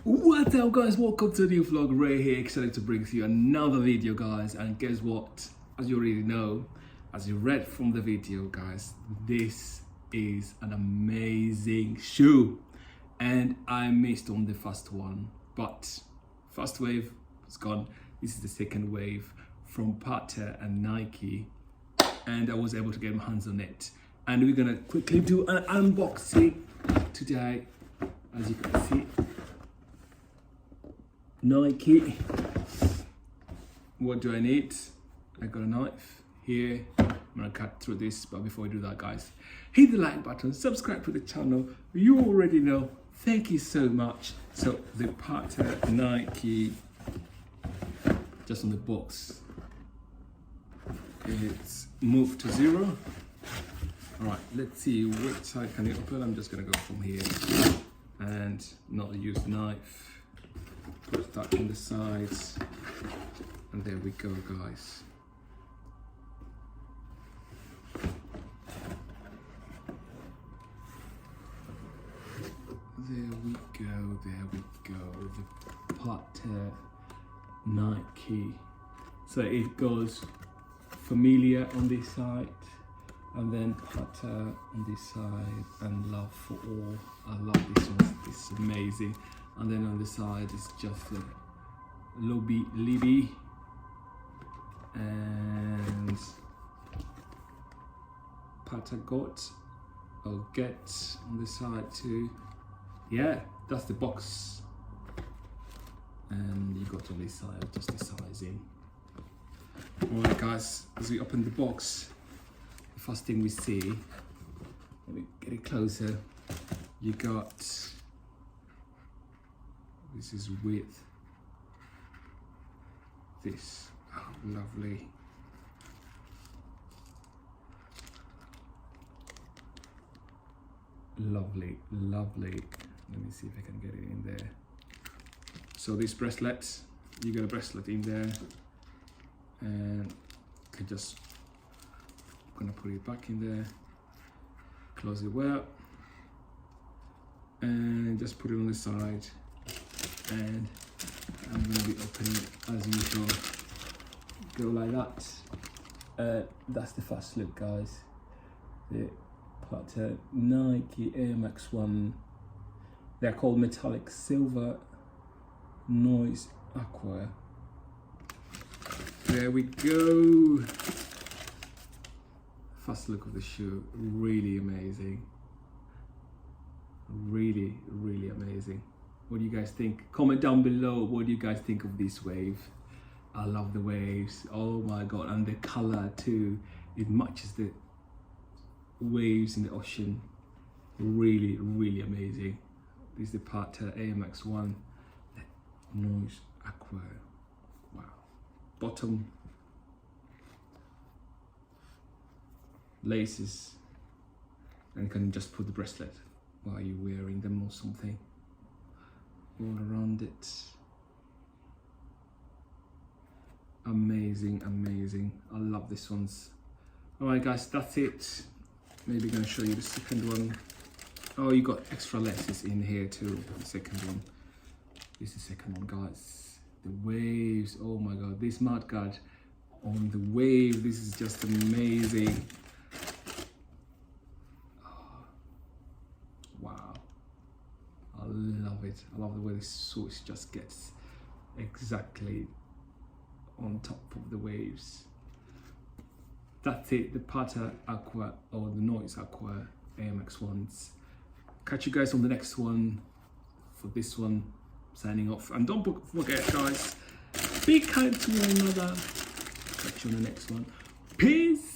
What's up guys, welcome to a new vlog. Ray here, excited to bring to you another video guys. And guess what, as you already know, as you read from the video guys, this is an amazing shoe and I missed on the first one, but first wave is gone. This is the second wave from Patta and Nike, and I was able to get my hands on it, and we're gonna quickly do an unboxing today. As you can see, Nike. What do I need? I got a knife here. I'm gonna cut through this, but before we do that guys, hit the like button, subscribe to the channel. You already know. Thank you so much. So the Patta Nike, just on the box, it's moved to 0. All right, let's see which side can you open. I'm just gonna go from here and not use knife. Put that on the sides, and there we go guys. There we go, the Patta Nike. So it goes familiar on this side, and then Patta on this side, and love for all. I love this one, this is amazing. And then on the side it's just a Libby and Patta got or get on the side too. Yeah, that's the box, and you got on this side just the sizing. Alright guys, as we open the box, the first thing we see, let me get it closer, you got, this is with this, oh, lovely. Lovely. Let me see if I can get it in there. So this bracelet, you got a bracelet in there, and I just gonna put it back in there, close it well, and just put it on the side. And I'm going to be opening it as usual. Go like that. That's the first look guys. The Patta Nike Airmax 1. They're called metallic silver noise AQUA. There we go. First look of the shoe. Really amazing. Really amazing. What do you guys think? Comment down below, what do you guys think of this wave? I love the waves, oh my god, and the color too. It matches the waves in the ocean. Really amazing. This is the Patta Airmax 1 noise AQUA. Wow. Bottom laces, and you can just put the bracelet while you're wearing them or something. All around it. Amazing. I love this ones. Alright guys, that's it. Maybe gonna show you the second one. Oh, you got extra laces in here too. The second one. This is the second one guys. The waves, oh my god, this mudguard on the wave, this is just amazing. I love it. I love the way the source just gets exactly on top of the waves. That's it, the Patta AQUA, or the noise AQUA Airmax 1s. Catch you guys on the next one. For this one, signing off. And don't forget guys, be kind to one another. Catch you on the next one. Peace.